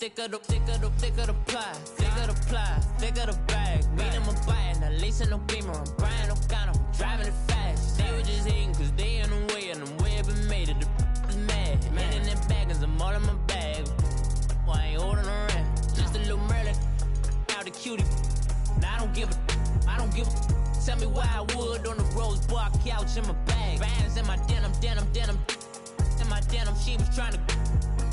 thicker the pie, thicker the pie, thicker the bag. Meet them a buying, at least in no beamer. I'm buying no gun, I'm driving it fast. They were just hating cause they in the way, and the way been made it. The is mad. Man in them baggins, I'm all in my bag. Well, I ain't holding around. Just a little Merlin, out the cutie. Now I don't give a. Tell me why I would on the rose bar couch in my bag. Bands in my denim. In my denim, she was trying to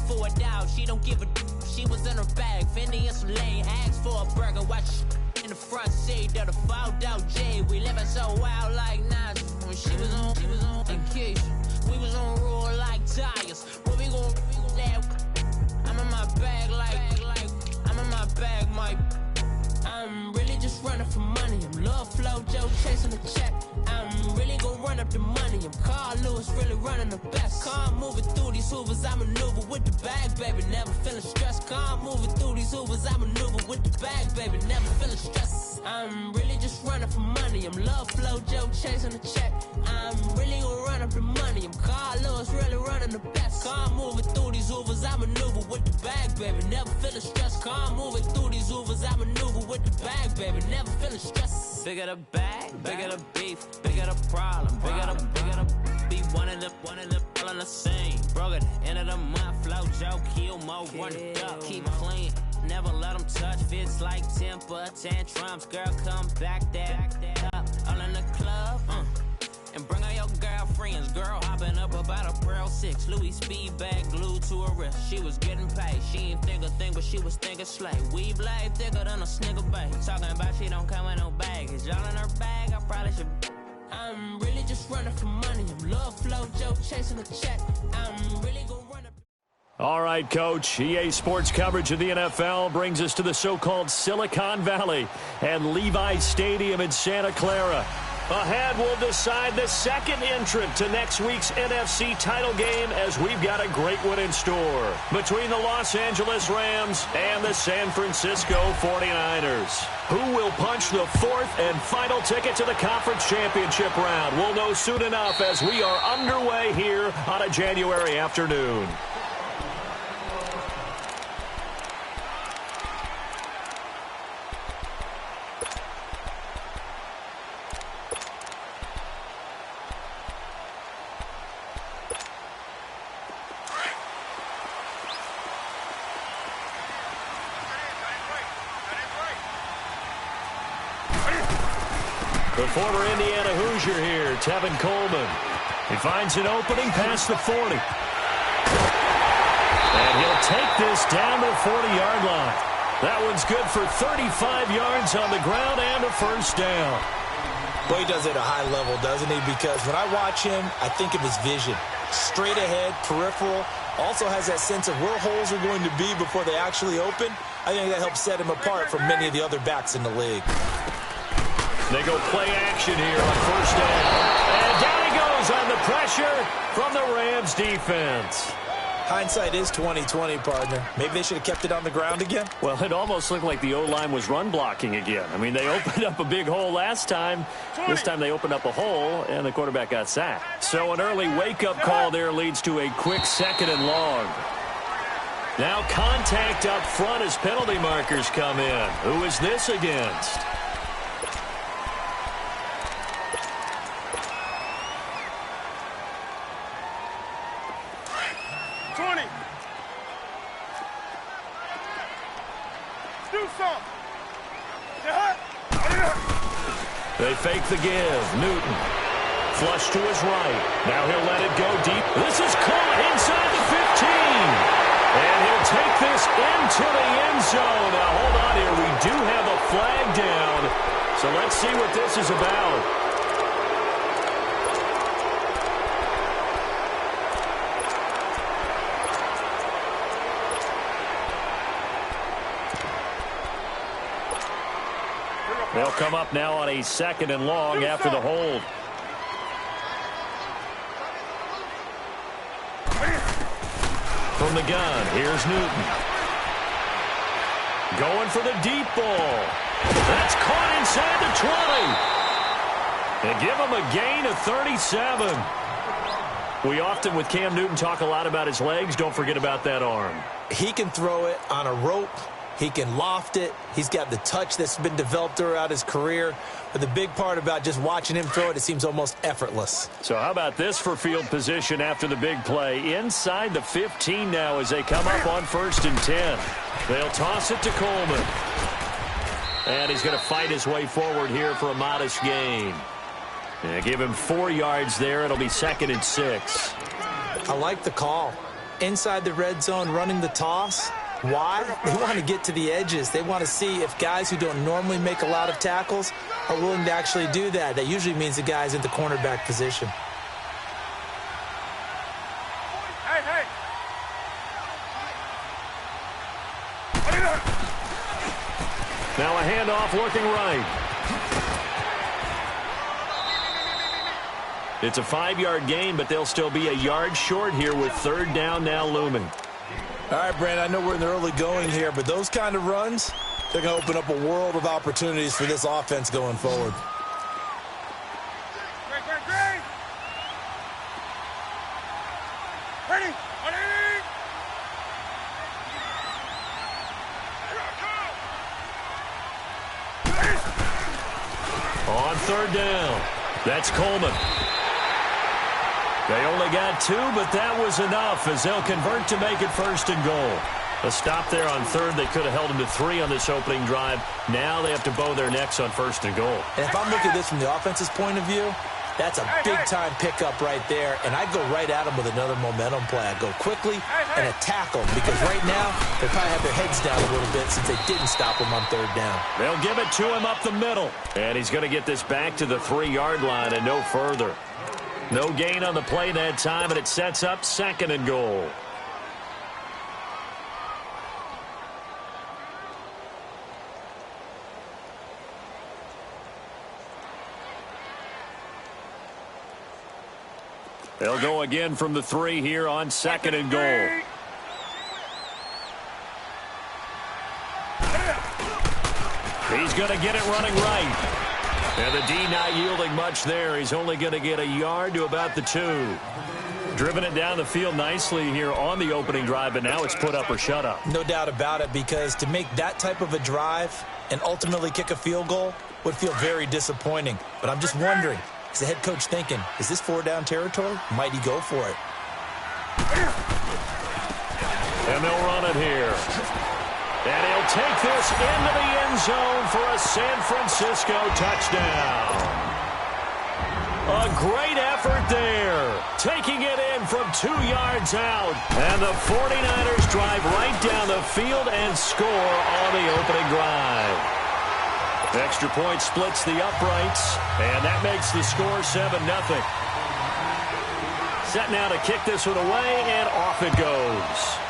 for it out. She don't give a. She was in her bag. Fendi and some lane. Asked for a burger. Watch in the front seat of the fouled out J. We living so wild like Nas. When she was on vacation. We was on roll like tires. Where we gon' laugh? I'm in my bag like I'm in my bag, Mike. I'm really just running for money. I'm Love Flow Joe chasing the check. I'm really gonna run up the money. I'm Carl Lewis, really running the best. Car moving through these Hoovers, I maneuver with the bag, baby. Never feeling stressed. Car moving through these Hoovers, I maneuver with the bag, baby. Never feeling stressed. I'm really just running for money. I'm Love Flow Joe chasing the check. I'm really gonna run up the money. I'm Carl Lewis, really running the best. Car moving through these Hoovers, I maneuver with the bag, baby. Never feeling stressed. Car moving through these Hoovers, I maneuver with the bag, baby. Never feeling stressed. Bigger the bag, bigger the beef, bigger the problem, bigger the be one of the all in the same. Broke at the end of the month, flow Joe, kill mo, run it up, keep clean. Never let them touch, fits like temper tantrums. Girl, come back that up, all in the club, and bring all your girlfriends. Girl hopping up about a Pearl 6 Louis speed bag glued to her wrist. She was getting paid. She ain't think a thing, but she was thinking slay. Weave blade thicker than a snigger bag. Talking about she don't come with no baggage. Y'all in her bag, I probably should. I'm really just running for money. I'm Love Flow Joe chasing the check. I'm really gonna run up. All right, Coach. EA Sports coverage of the NFL brings us to the so-called Silicon Valley and Levi Stadium in Santa Clara. Ahead, we'll decide the second entrant to next week's NFC title game as we've got a great one in store between the Los Angeles Rams and the San Francisco 49ers. Who will punch the fourth and final ticket to the conference championship round? We'll know soon enough as we are underway here on a January afternoon. The former Indiana Hoosier here, Tevin Coleman. He finds an opening past the 40. And he'll take this down to the 40-yard line. That one's good for 35 yards on the ground and a first down. Well, he does it at a high level, doesn't he? Because when I watch him, I think of his vision. Straight ahead, peripheral. Also has that sense of where holes are going to be before they actually open. I think that helps set him apart from many of the other backs in the league. They go play action here on first down. And down he goes on the pressure from the Rams defense. Hindsight is 20/20, partner. Maybe they should have kept it on the ground again. Well, it almost looked like the O-line was run blocking again. I mean, they opened up a big hole last time. This time they opened up a hole, and the quarterback got sacked. So an early wake-up call there leads to a quick second and long. Now contact up front as penalty markers come in. Who is this against? They fake the give. Newton. Flush to his right. Now he'll let it go deep. This is caught inside the 15. And he'll take this into the end zone. Now hold on here. We do have a flag down. So let's see what this is about. They'll come up now on a second and long after the hold. From the gun, here's Newton. Going for the deep ball. That's caught inside the 20. They give him a gain of 37. We often, with Cam Newton, talk a lot about his legs. Don't forget about that arm. He can throw it on a rope. He can loft it. He's got the touch that's been developed throughout his career. But the big part about just watching him throw it, it seems almost effortless. So how about this for field position after the big play? Inside the 15 now as they come up on 1st and 10. They'll toss it to Coleman. And he's going to fight his way forward here for a modest gain. Yeah, give him 4 yards there. It'll be 2nd and 6. I like the call. Inside the red zone, running the toss. Why? They want to get to the edges. They want to see if guys who don't normally make a lot of tackles are willing to actually do that. That usually means the guy's in the cornerback position. Now a handoff looking right. It's a 5-yard gain, but they'll still be a yard short here with 3rd down now looming. All right, Brandon, I know we're in the early going here, but those kind of runs, they're going to open up a world of opportunities for this offense going forward. On 3rd down, that's Coleman. They only got 2, but that was enough as they'll convert to make it 1st and goal. A stop there on 3rd. They could have held them to 3 on this opening drive. Now they have to bow their necks on 1st and goal. And if I'm looking at this from the offense's point of view, that's a big-time pickup right there, and I go right at them with another momentum play. I go quickly and attack them because right now they probably have their heads down a little bit since they didn't stop them on 3rd down. They'll give it to him up the middle, and he's going to get this back to the 3-yard line and no further. No gain on the play that time, and it sets up 2nd and goal. They'll go again from the 3 here on 2nd and goal. He's going to get it running right. And the D not yielding much there. He's only going to get a yard to about the 2. Driven it down the field nicely here on the opening drive, but now it's put up or shut up. No doubt about it, because to make that type of a drive and ultimately kick a field goal would feel very disappointing. But I'm just wondering, is the head coach thinking, is this 4-down territory? Might he go for it? And they'll run it here. And he'll take this into the end zone for a San Francisco touchdown. A great effort there. Taking it in from 2 yards out. And the 49ers drive right down the field and score on the opening drive. Extra point splits the uprights, and that makes the score 7-0. Set now to kick this one away, and off it goes.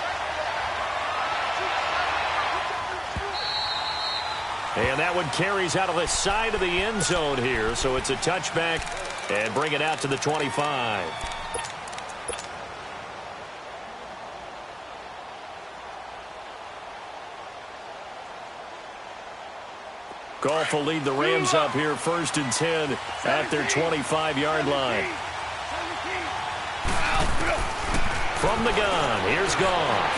And that one carries out of the side of the end zone here, so it's a touchback and bring it out to the 25. Goff will lead the Rams up here 1st and 10 at their 25-yard line. From the gun, here's Goff.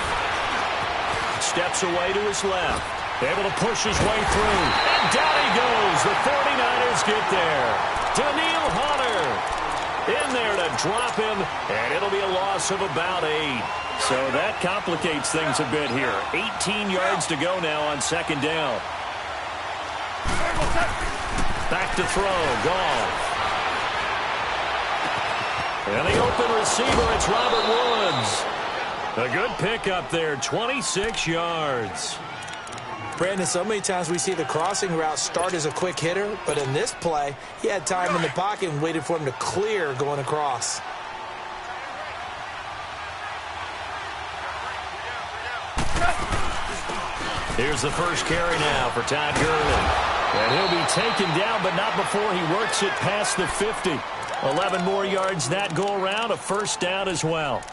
Steps away to his left. Able to push his way through. And down he goes. The 49ers get there. Danielle Hunter in there to drop him. And it'll be a loss of about 8. So that complicates things a bit here. 18 yards to go now on 2nd down. Back to throw. Goff. And the open receiver, it's Robert Woods. A good pickup there. 26 yards. Brandon, so many times we see the crossing route start as a quick hitter, but in this play, he had time in the pocket and waited for him to clear going across. Here's the first carry now for Todd Gurley. And he'll be taken down, but not before he works it past the 50. 11 more yards that go around, a 1st down as well.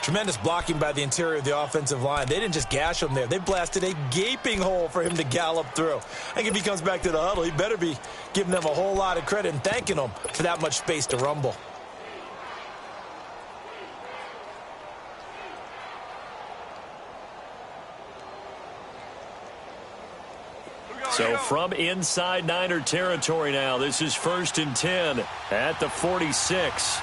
Tremendous blocking by the interior of the offensive line. They didn't just gash him there. They blasted a gaping hole for him to gallop through. I think if he comes back to the huddle, he better be giving them a whole lot of credit and thanking them for that much space to rumble. So from inside Niner territory now, this is 1st and 10 at the 46.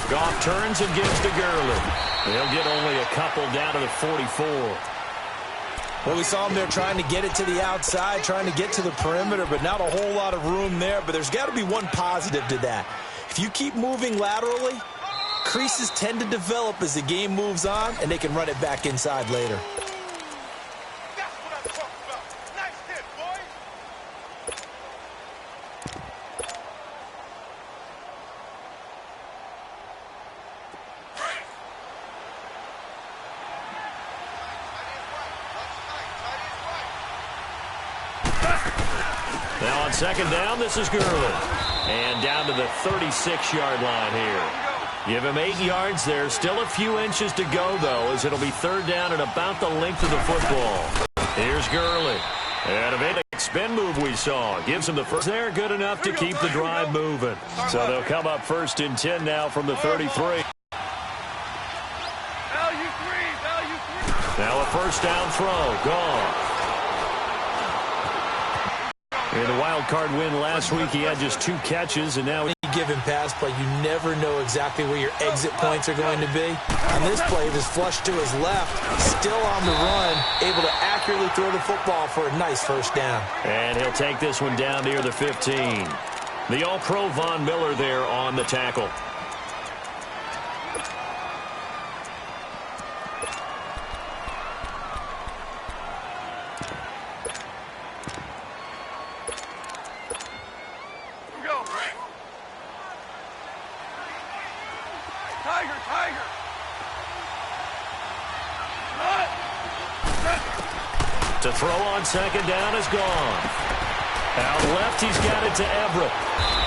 Goff turns and gives to Gurley. They'll get only a couple down to the 44. Well, we saw him there trying to get it to the outside, trying to get to the perimeter, but not a whole lot of room there. But there's got to be one positive to that. If you keep moving laterally, creases tend to develop as the game moves on, and they can run it back inside later. Now on 2nd down, this is Gurley. And down to the 36-yard line here. Give him 8 yards there. Still a few inches to go, though, as it'll be 3rd down and about the length of the football. Here's Gurley. And a big spin move we saw. Gives him the first there. Good enough to keep the drive moving. So they'll come up 1st and 10 now from the 33. Now a 1st down throw. Gone. In the wild card win last week, he had just 2 catches, and now Given pass play, you never know exactly where your exit points are going to be. On this play, it was flushed to his left, still on the run, able to accurately throw the football for a nice 1st down. And he'll take this one down near the 15. The All-Pro Von Miller there on the tackle. To throw on 2nd down is gone. Out left, he's got it to Everett.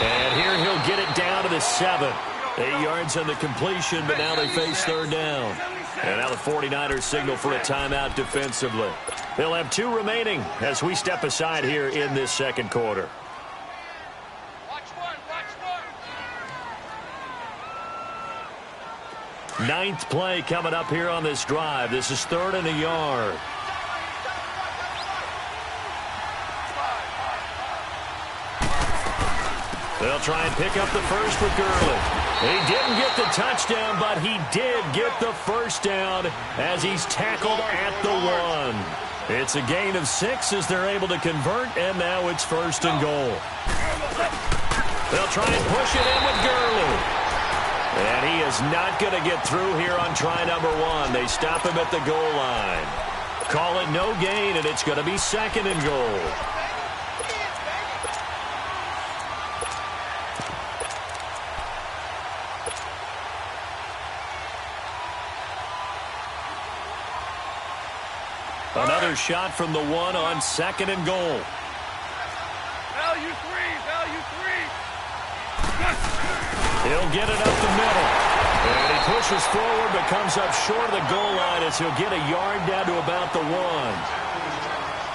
And here he'll get it down to the 7. 8 yards on the completion, but now they face 3rd down. And now the 49ers signal for a timeout defensively. They'll have 2 remaining as we step aside here in this 2nd quarter. Ninth play coming up here on this drive. This is 3rd and a yard. They'll try and pick up the first with Gurley. He didn't get the touchdown, but he did get the 1st down as he's tackled at the 1. It's a gain of 6 as they're able to convert, and now it's 1st and goal. They'll try and push it in with Gurley. And he is not going to get through here on try number 1. They stop him at the goal line. Call it no gain, and it's going to be 2nd and goal. Another shot from the 1 on 2nd and goal. Value 3. He'll get it up the middle. And he pushes forward but comes up short of the goal line as he'll get a yard down to about the 1.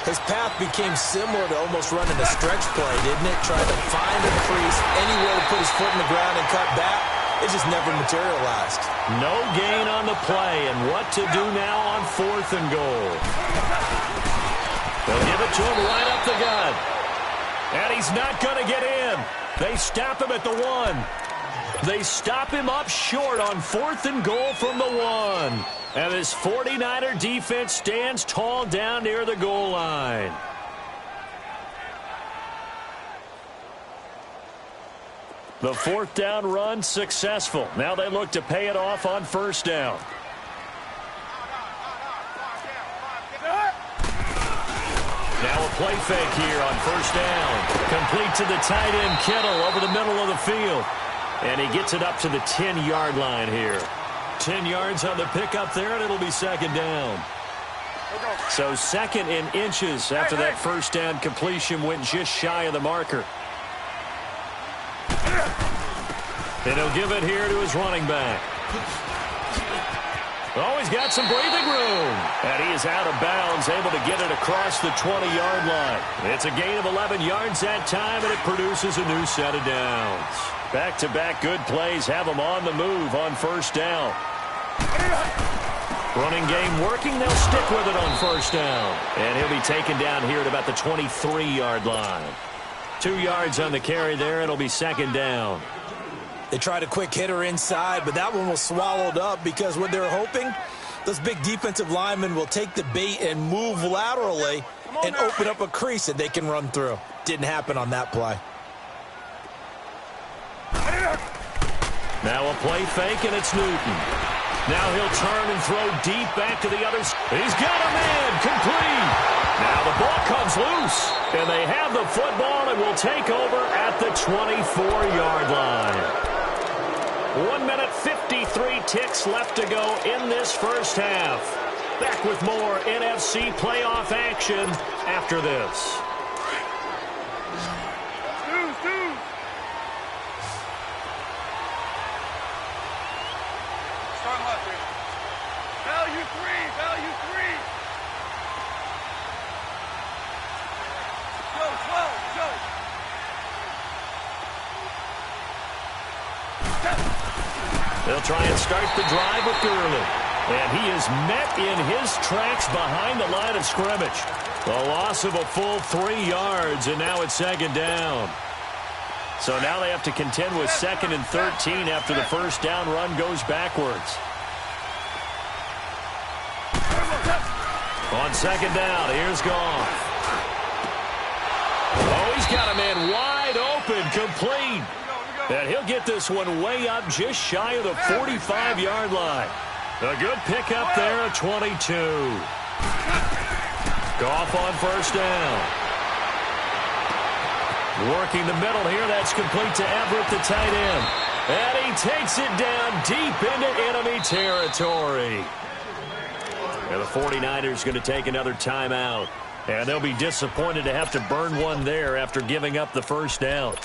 His path became similar to almost running a stretch play, didn't it? Trying to find a crease, anywhere to put his foot in the ground and cut back. It just never materialized. No gain on the play, and what to do now on 4th and goal. They'll give it to him right up the gut. And he's not going to get in. They stop him at the 1. They stop him up short on 4th and goal from the 1. And this 49er defense stands tall down near the goal line. The 4th down run successful. Now they look to pay it off on 1st down. Now a play fake here on 1st down. Complete to the tight end Kittle over the middle of the field. And he gets it up to the 10-yard line here. 10 yards on the pickup there, and it'll be 2nd down. So 2nd in inches after that 1st down completion went just shy of the marker. And he'll give it here to his running back. Oh, he's got some breathing room. And he is out of bounds, able to get it across the 20-yard line. It's a gain of 11 yards that time, and it produces a new set of downs. Back-to-back good plays have him on the move on 1st down. Running game working. They'll stick with it on first down. And he'll be taken down here at about the 23-yard line. 2 yards on the carry there. It'll be second down. They tried a quick hitter inside, but that one was swallowed up because what they're hoping, those big defensive linemen will take the bait and move laterally and open up a crease that they can run through. Didn't happen on that play. Now a play fake, and it's Newton. Now he'll turn and throw deep back to the others. He's got a man, complete. Now the ball comes loose, and they have the football and will take over at the 24-yard line. 1 minute, 53 ticks left to go in this first half. Back with more NFC playoff action after this. They'll try and start the drive with Gurley. And he is met in his tracks behind the line of scrimmage. The loss of a full 3 yards, and now it's second down. So now they have to contend with 2nd and 13 after the first down run goes backwards. On second down, here's Goff. Oh, he's got a man wide open, complete. And he'll get this one way up just shy of the 45-yard line. A good pickup there at 22. Goff on first down. Working the middle here. That's complete to Everett, the tight end. And he takes it down deep into enemy territory. And the 49ers going to take another timeout. And they'll be disappointed to have to burn one there after giving up the first down.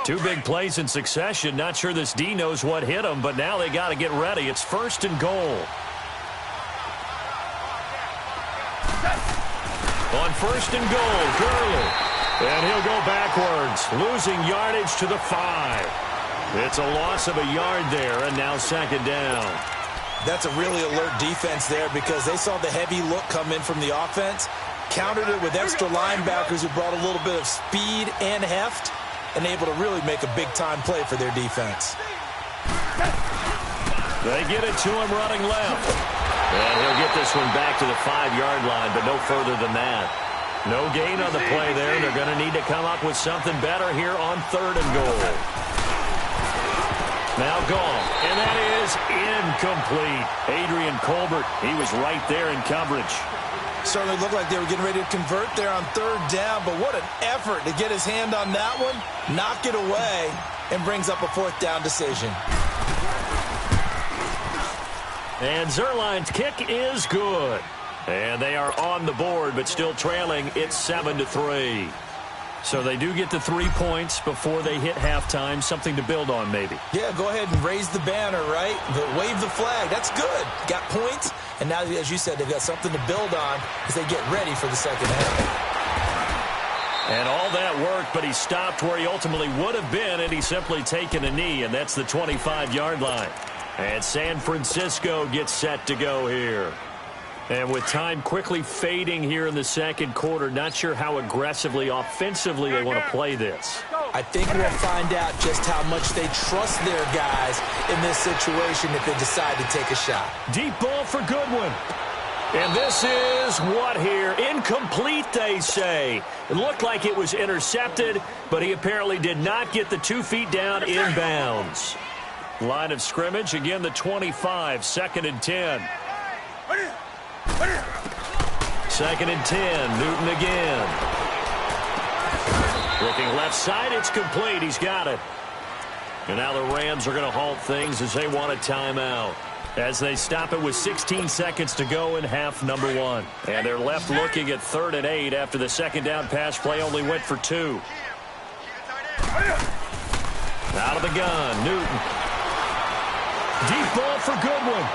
Two big plays in succession. Not sure this D knows what hit him, but now they got to get ready. It's 1st and goal. On 1st and goal, Gurley. And he'll go backwards, losing yardage to the 5. It's a loss of a yard there, and now second down. That's a really alert defense there because they saw the heavy look come in from the offense, countered it with extra linebackers who brought a little bit of speed and heft, and able to really make a big-time play for their defense. They get it to him running left. And he'll get this one back to the 5-yard line, but no further than that. No gain on the play there. They're going to need to come up with something better here on 3rd and goal. Now Goff, and that is incomplete. Adrian Colbert, he was right there in coverage. Certainly looked like they were getting ready to convert there on 3rd down, but what an effort to get his hand on that one, knock it away, and brings up a 4th down decision. And Zerline's kick is good. And they are on the board, but still trailing. It's 7-3. So they do get the 3 points before they hit halftime. Something to build on, maybe. Yeah, go ahead and raise the banner, right? Wave the flag. That's good. Got points. And now, as you said, they've got something to build on as they get ready for the second half. And all that worked, but he stopped where he ultimately would have been, and he's simply taken a knee, and that's the 25-yard line. And San Francisco gets set to go here. And with time quickly fading here in the second quarter, not sure how aggressively, offensively they want to play this. I think we'll find out just how much they trust their guys in this situation if they decide to take a shot. Deep ball for Goodwin. And this is what here? Incomplete, they say. It looked like it was intercepted, but he apparently did not get the 2 feet down inbounds. Line of scrimmage, again the 25, 2nd and 10. 2nd and 10, Newton again. Looking left side, it's complete. He's got it. And now the Rams are going to halt things as they want a timeout. As they stop it with 16 seconds to go in half number 1. And they're left looking at 3rd and 8 after the second down pass play only went for 2. Out of the gun, Newton. Deep ball for Goodwin.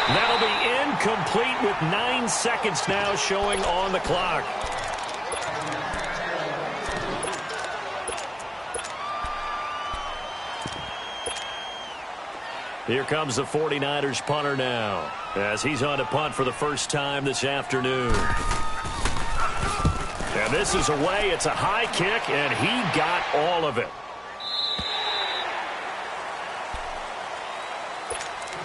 That'll be incomplete with 9 seconds now showing on the clock. Here comes the 49ers punter now, as he's on to punt for the first time this afternoon. And this is away. It's a high kick, and he got all of it.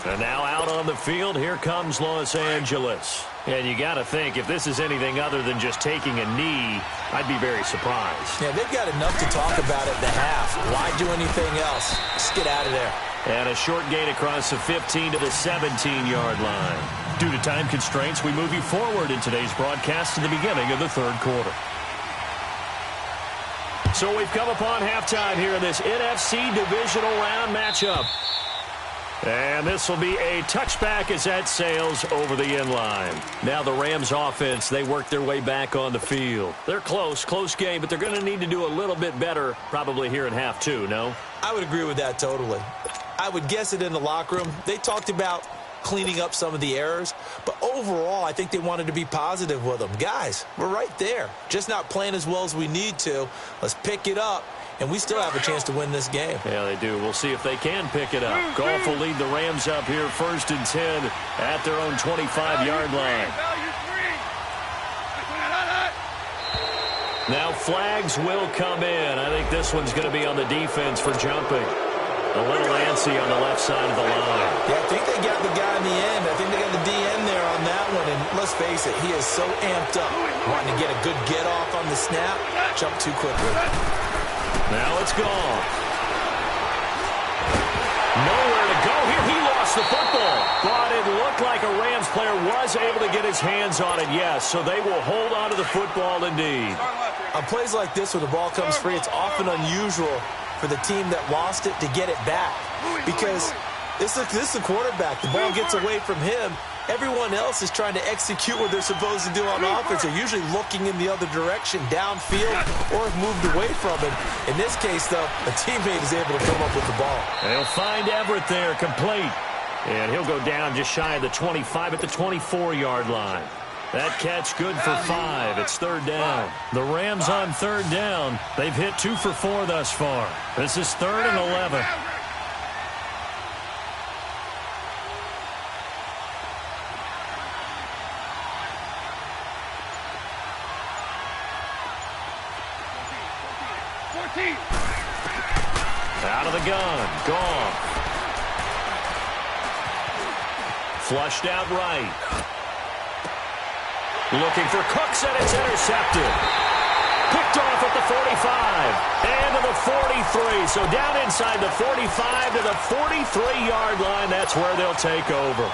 And now out on the field, here comes Los Angeles. And you got to think, if this is anything other than just taking a knee, I'd be very surprised. Yeah, they've got enough to talk about at the half. Why do anything else? Just get out of there. And a short gain across the 15 to the 17-yard line. Due to time constraints, we move you forward in today's broadcast to the beginning of the third quarter. So we've come upon halftime here in this NFC divisional round matchup. And this will be a touchback as that sails over the end line. Now the Rams offense, they work their way back on the field. They're close game, but they're going to need to do a little bit better probably here in half two, no? I would agree with that totally. I would guess it in the locker room. They talked about cleaning up some of the errors, but overall I think they wanted to be positive with them. Guys, we're right there. Just not playing as well as we need to. Let's pick it up. And we still have a chance to win this game. Yeah, they do. We'll see if they can pick it up. Goff will lead the Rams up here 1st and 10 at their own 25-yard line. Now flags will come in. I think this one's going to be on the defense for jumping. A little antsy on the left side of the line. Yeah, I think they got the guy in the end. I think they got the DN there on that one. And let's face it, he is so amped up. Wanting to get a good get off on the snap. Jump too quickly. Now it's gone. Nowhere to go here. He lost the football. But it looked like a Rams player was able to get his hands on it, yes. So they will hold on to the football indeed. On plays like this where the ball comes free, it's often unusual for the team that lost it to get it back. Because this is the quarterback. The ball gets away from him. Everyone else is trying to execute what they're supposed to do on offense. They're usually looking in the other direction, downfield, or have moved away from it. In this case, though, a teammate is able to come up with the ball. They'll find Everett there, complete. And he'll go down just shy of the 25 at the 24-yard line. That catch good for 5. It's 3rd down. The Rams on 3rd down. They've hit 2 for 4 thus far. This is 3rd and 11. Out of the gun. Gone. Flushed out right. Looking for Cooks, and it's intercepted. Picked off at the 45. And to the 43. So down inside the 45 to the 43-yard line. That's where they'll take over.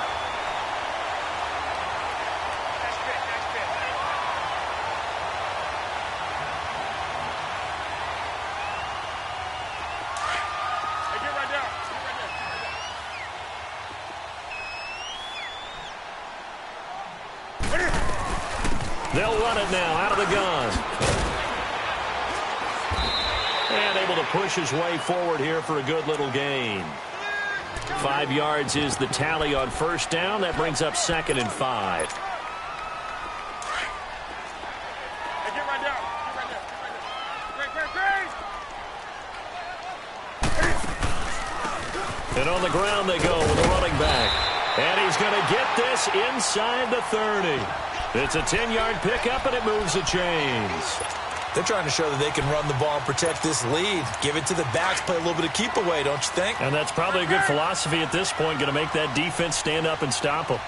They'll run it now out of the gun. And able to push his way forward here for a good little gain. 5 yards is the tally on 1st down. That brings up 2nd and 5. And on the ground they go with a running back. And he's going to get this inside the 30. It's a 10-yard pickup, and it moves the chains. They're trying to show that they can run the ball and protect this lead. Give it to the backs, play a little bit of keep away, don't you think? And that's probably a good philosophy at this point, going to make that defense stand up and stop them.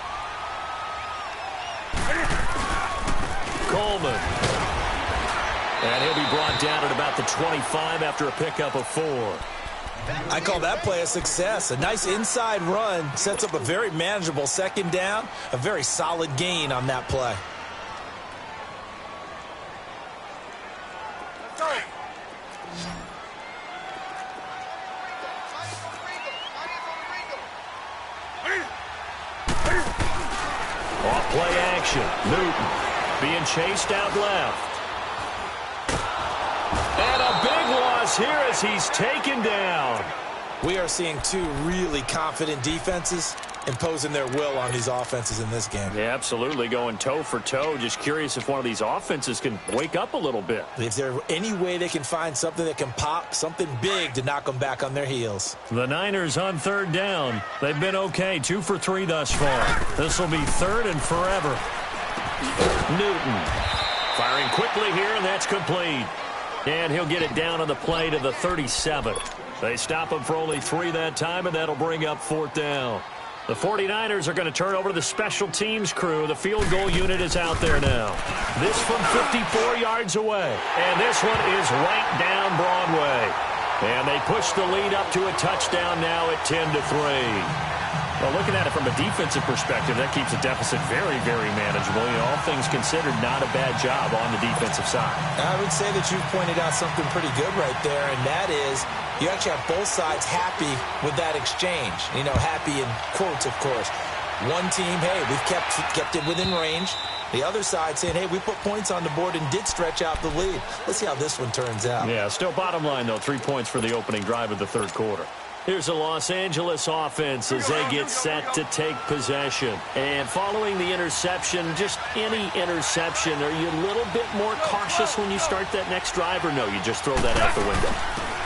Coleman. And he'll be brought down at about the 25 after a pickup of 4. I call that play a success. A nice inside run sets up a very manageable 2nd down. A very solid gain on that play. Off play action. Newton being chased out left. And a big loss here as he's taken down. We are seeing 2 really confident defenses. imposing their will on these offenses in this game. Yeah, absolutely, going toe for toe. Just curious if one of these offenses can wake up a little bit. If there's any way they can find something that can pop, something big to knock them back on their heels. The Niners on third down. They've been okay, 2 for 3 thus far. This will be third and forever. Newton firing quickly here, and that's complete. And he'll get it down on the play to the 37. They stop him for only 3 that time, and that'll bring up fourth down. The 49ers are going to turn over to the special teams crew. The field goal unit is out there now. This from 54 yards away. And this one is right down Broadway. And they push the lead up to a touchdown now at 10-3. Well, looking at it from a defensive perspective, that keeps the deficit very, very manageable. You know, all things considered, not a bad job on the defensive side. I would say that you've pointed out something pretty good right there, and that is you actually have both sides happy with that exchange. You know, happy in quotes, of course. One team, hey, we've kept it within range. The other side saying, hey, we put points on the board and did stretch out the lead. Let's see how this one turns out. Yeah, still bottom line, though, 3 points for the opening drive of the third quarter. Here's the Los Angeles offense as they get set to take possession. And following the interception, just any interception, are you a little bit more cautious when you start that next drive, or no, you just throw that out the window?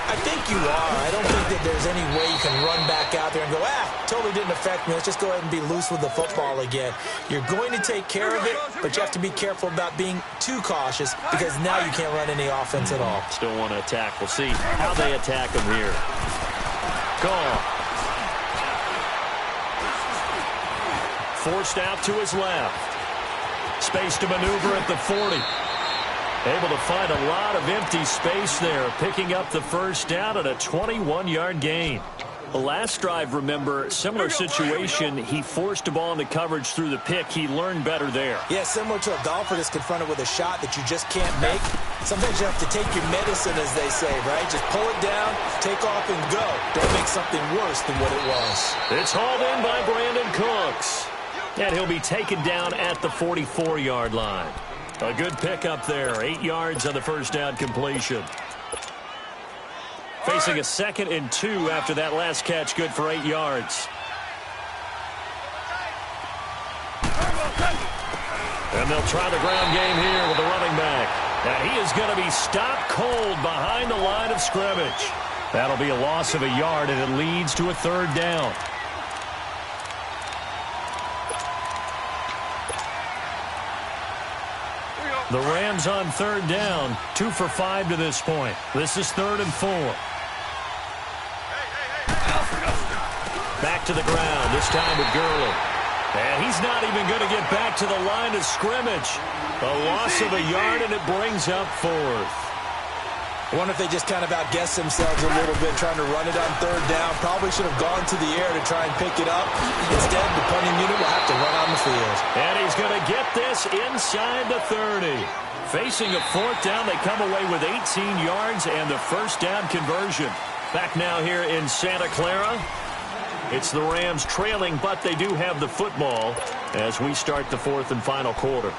I think you are. I don't think that there's any way you can run back out there and go, totally didn't affect me. Let's just go ahead and be loose with the football again. You're going to take care of it, but you have to be careful about being too cautious because now you can't run any offense at all. Still want to attack. We'll see how they attack them here. Call. Forced out to his left. Space to maneuver at the 40. Able to find a lot of empty space there, picking up the first down at a 21-yard gain. The last drive, remember, similar situation. He forced a ball into coverage through the pick. He learned better there. Yeah, similar to a golfer that's confronted with a shot that you just can't make. Sometimes you have to take your medicine, as they say, right? Just pull it down, take off, and go. Don't make something worse than what it was. It's hauled in by Brandon Cooks. And he'll be taken down at the 44-yard line. A good pickup there. 8 yards on the first down completion. Facing a 2nd and 2 after that last catch, good for 8 yards. And they'll try the ground game here with the running back. And he is going to be stopped cold behind the line of scrimmage. That'll be a loss of a yard, and it leads to a third down. The Rams on third down, 2 for 5 to this point. This is 3rd and 4. Back to the ground, this time with Gurley. And he's not even going to get back to the line of scrimmage. A loss of a yard, and it brings up 4th. I wonder if they just kind of outguessed themselves a little bit trying to run it on third down. Probably should have gone to the air to try and pick it up. Instead, the punting unit will have to run on the field. And he's going to get this inside the 30. Facing a 4th down, they come away with 18 yards and the first down conversion. Back now here in Santa Clara. It's the Rams trailing, but they do have the football as we start the 4th and final quarter.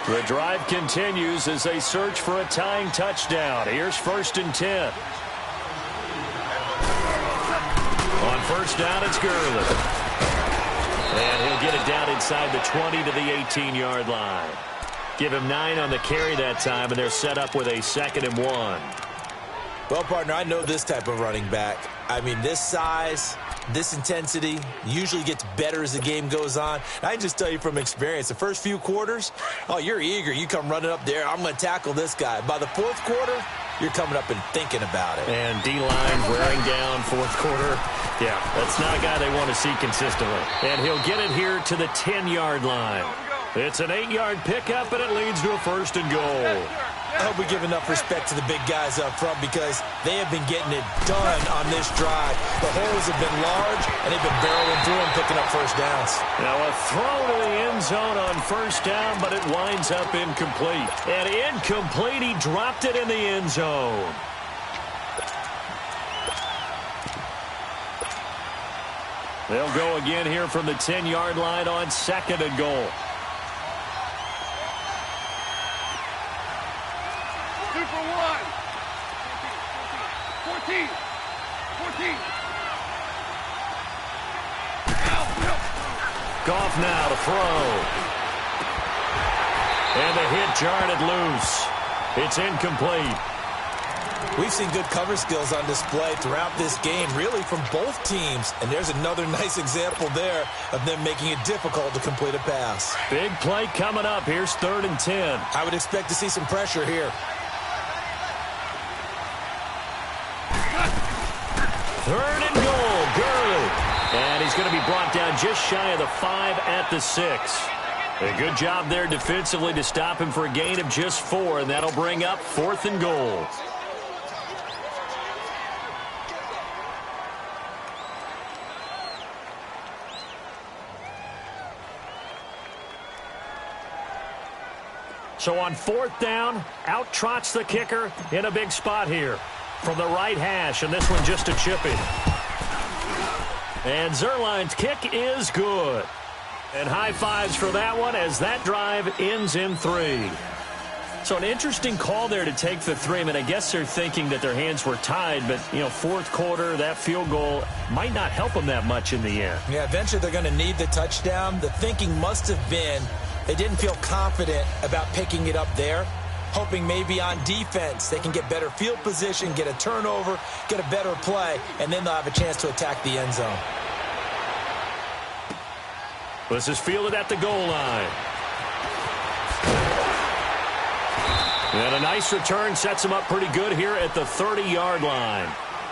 The drive continues as they search for a tying touchdown. Here's 1st and 10. On first down, it's Gurley. And he'll get it down inside the 20 to the 18-yard line. Give him 9 on the carry that time, and they're set up with a 2nd and 1. Well, partner, I know this type of running back. I mean, this size, this intensity usually gets better as the game goes on. And I can just tell you from experience, the first few quarters, you're eager. You come running up there, I'm going to tackle this guy. By the 4th quarter, you're coming up and thinking about it. And D-line wearing down 4th quarter. Yeah, that's not a guy they want to see consistently. And he'll get it here to the 10-yard line. It's an 8-yard pickup, and it leads to a 1st and goal. I hope we give enough respect to the big guys up front because they have been getting it done on this drive. The holes have been large, and they've been barreling through and picking up first downs. Now a throw to the end zone on first down, but it winds up incomplete. And incomplete, he dropped it in the end zone. They'll go again here from the 10-yard line on 2nd and goal. 2 for 1. 14. Goff now to throw. And the hit jarred it loose. It's incomplete. We've seen good cover skills on display throughout this game, really from both teams. And there's another nice example there of them making it difficult to complete a pass. Big play coming up. Here's 3rd and 10. I would expect to see some pressure here. 3rd and goal, Gurley. And he's going to be brought down just shy of the 5 at the 6. A good job there defensively to stop him for a gain of just 4, and that'll bring up 4th and goal. So on 4th down, out trots the kicker in a big spot here from the right hash, and this one just a chipping. And Zuerlein's kick is good. And high fives for that one as that drive ends in 3. So an interesting call there to take the 3. I mean, I guess they're thinking that their hands were tied, but, you know, 4th quarter, that field goal might not help them that much in the end. Yeah, eventually they're going to need the touchdown. The thinking must have been they didn't feel confident about picking it up there, hoping maybe on defense they can get better field position, get a turnover, get a better play, and then they'll have a chance to attack the end zone. This is fielded at the goal line. And a nice return sets them up pretty good here at the 30-yard line.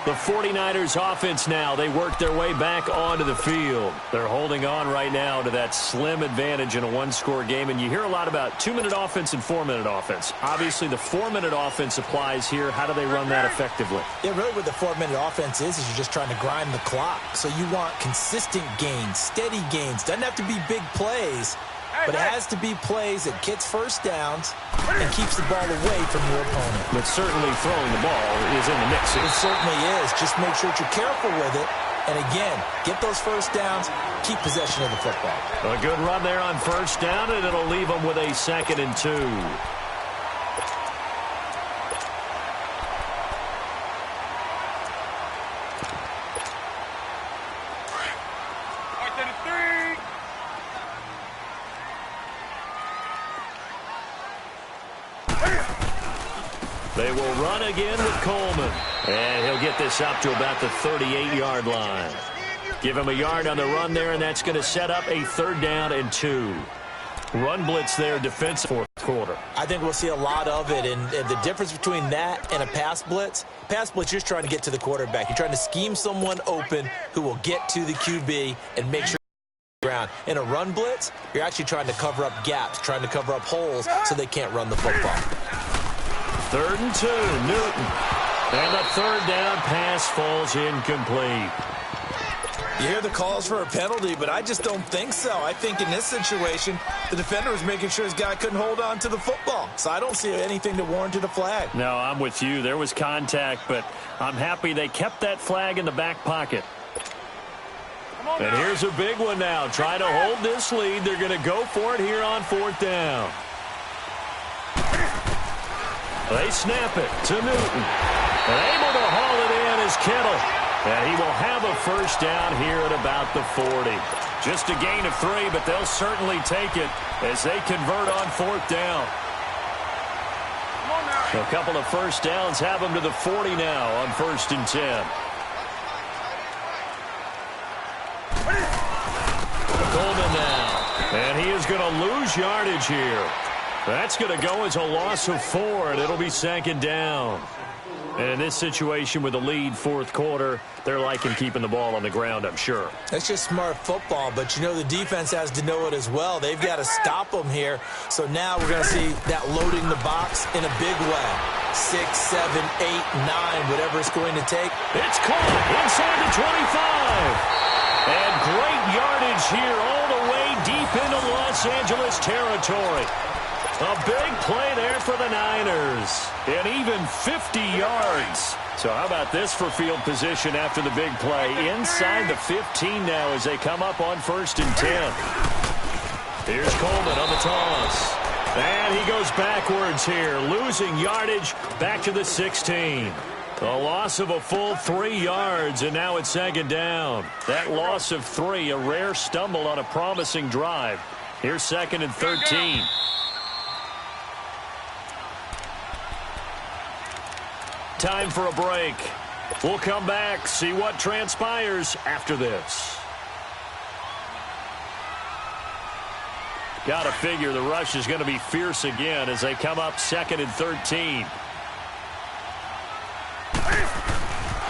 The 49ers offense now, they work their way back onto the field. They're holding on right now to that slim advantage in a one-score game. And you hear a lot about 2-minute offense and 4-minute offense. Obviously, the 4-minute offense applies here. How do they run that effectively? Yeah, really what the 4-minute offense is you're just trying to grind the clock. So you want consistent gains, steady gains. Doesn't have to be big plays, but it has to be plays that gets first downs and keeps the ball away from your opponent. But certainly throwing the ball is in the mix. It certainly is. Just make sure that you're careful with it. And again, get those first downs, keep possession of the football. A good run there on 1st down, and it'll leave them with a 2nd and 2. They will run again with Coleman. And he'll get this up to about the 38-yard line. Give him a yard on the run there, and that's going to set up a 3rd down and 2. Run blitz there, defensive 4th quarter. I think we'll see a lot of it, and the difference between that and a pass blitz, you're just trying to get to the quarterback. You're trying to scheme someone open who will get to the QB and make sure ground. In a run blitz, you're actually trying to cover up gaps, trying to cover up holes so they can't run the football. 3rd and 2, Newton. And the 3rd down pass falls incomplete. You hear the calls for a penalty, but I just don't think so. I think in this situation, the defender was making sure his guy couldn't hold on to the football. So I don't see anything that warranted a flag. No, I'm with you. There was contact, but I'm happy they kept that flag in the back pocket. And here's a big one now. Try to hold this lead. They're going to go for it here on 4th down. They snap it to Newton. And able to haul it in is Kittle. And he will have a 1st down here at about the 40. Just a gain of 3, but they'll certainly take it as they convert on 4th down. A couple of 1st downs have them to the 40 now on 1st and 10. Coleman now. And he is going to lose yardage here. That's going to go as a loss of 4, and it'll be 2nd down. And in this situation with a lead 4th quarter, they're liking keeping the ball on the ground, I'm sure. That's just smart football, but you know the defense has to know it as well. They've got to stop them here. So now we're going to see that loading the box in a big way. 6, 7, 8, 9, whatever it's going to take. It's caught inside the 25. And great yardage here all the way deep into Los Angeles territory. A big play there for the Niners. And even 50 yards. So how about this for field position after the big play? Inside the 15 now as they come up on 1st and 10. Here's Coleman on the toss. And he goes backwards here, losing yardage back to the 16. A loss of a full 3 yards, and now it's second down. That loss of 3, a rare stumble on a promising drive. Here's second and 13. Time for a break. We'll come back, see what transpires after this. Got to figure the rush is going to be fierce again as they come up second and 13.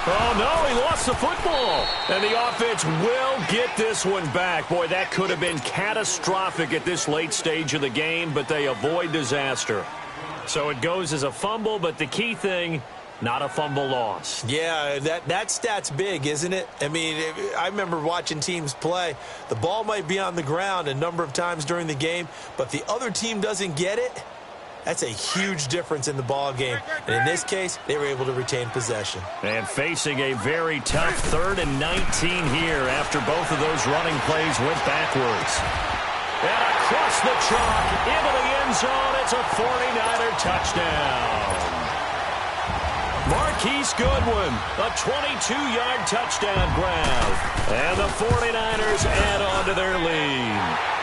Oh, no, he lost the football. And the offense will get this one back. Boy, that could have been catastrophic at this late stage of the game, but they avoid disaster. So it goes as a fumble, but the key thing, not a fumble loss. Yeah, that stat's big, isn't it? I mean, I remember watching teams play. The ball might be on the ground a number of times during the game, but the other team doesn't get it. That's a huge difference in the ball game. And in this case, they were able to retain possession. And facing a very tough 3rd and 19 here after both of those running plays went backwards. And across the chalk, into the end zone, it's a 49er touchdown. Marquise Goodwin, a 22-yard touchdown grab. And the 49ers add on to their lead.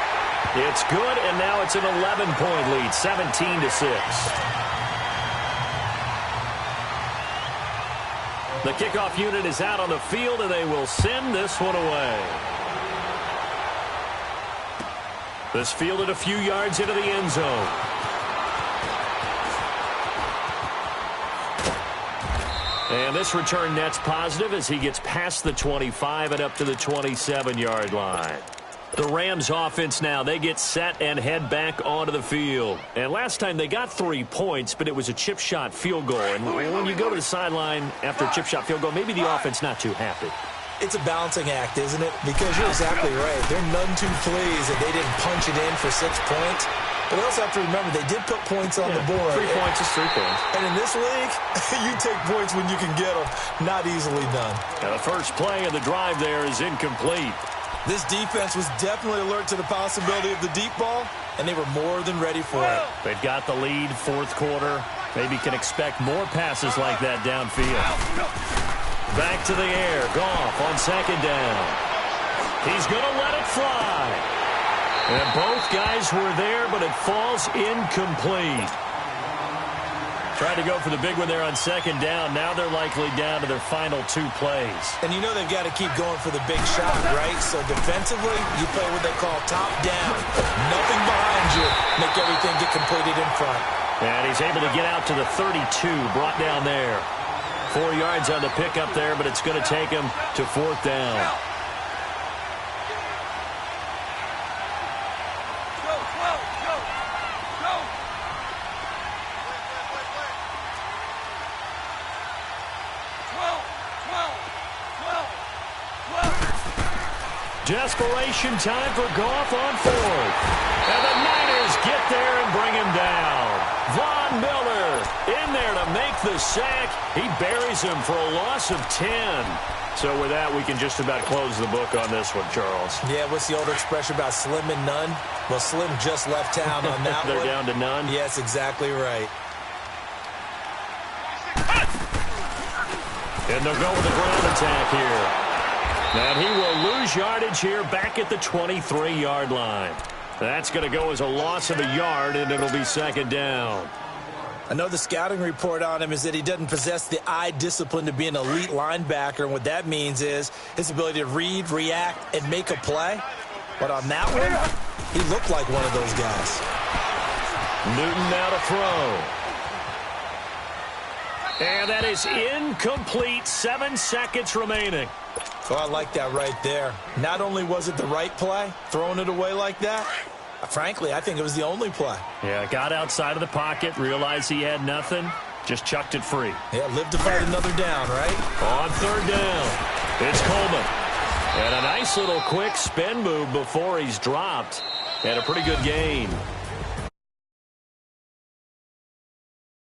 It's good, and now it's an 11-point lead, 17-6. The kickoff unit is out on the field, and they will send this one away. This fielded a few yards into the end zone. And this return net's positive as he gets past the 25 and up to the 27-yard line. The Rams offense now, they get set and head back onto the field. And last time they got 3 points, but it was a chip shot field goal. And when you go to the sideline after a chip shot field goal, maybe the offense not too happy. It's a balancing act, isn't it? Because you're exactly right. They're none too pleased that they didn't punch it in for 6 points. But they also have to remember they did put points on the board. 3 points is 3 points. And in this league, you take points when you can get them. Not easily done. Now the first play of the drive there is incomplete. This defense was definitely alert to the possibility of the deep ball, and they were more than ready for it. They've got the lead, 4th quarter. Maybe can expect more passes like that downfield. Back to the air. Goff on second down. He's going to let it fly. And both guys were there, but it falls incomplete. Tried to go for the big one there on second down. Now they're likely down to their final 2 plays. And you know they've got to keep going for the big shot, right? So defensively, you play what they call top down. Nothing behind you. Make everything get completed in front. And he's able to get out to the 32, brought down there. 4 yards on the pickup there, but it's going to take him to 4th down. Desperation time for Goff on 4th. And the Niners get there and bring him down. Von Miller in there to make the sack. He buries him for a loss of 10. So with that, we can just about close the book on this one, Charles. Yeah, what's the old expression about slim and none? Well, Slim just left town on that They're one. down to none? Yes, exactly right. And they'll go with the ground attack here. And he will lose yardage here back at the 23-yard line. That's going to go as a loss of a yard, and it'll be second down. I know the scouting report on him is that he doesn't possess the eye discipline to be an elite linebacker, and what that means is his ability to read, react, and make a play. But on that one, he looked like one of those guys. Newton now to throw. And that is incomplete. 7 seconds remaining. Oh, I like that right there. Not only was it the right play, throwing it away like that, frankly, I think it was the only play. Yeah, got outside of the pocket, realized he had nothing, just chucked it free. Yeah, lived to fight another down, right? On 3rd down, it's Coleman. And a nice little quick spin move before he's dropped. And a pretty good gain.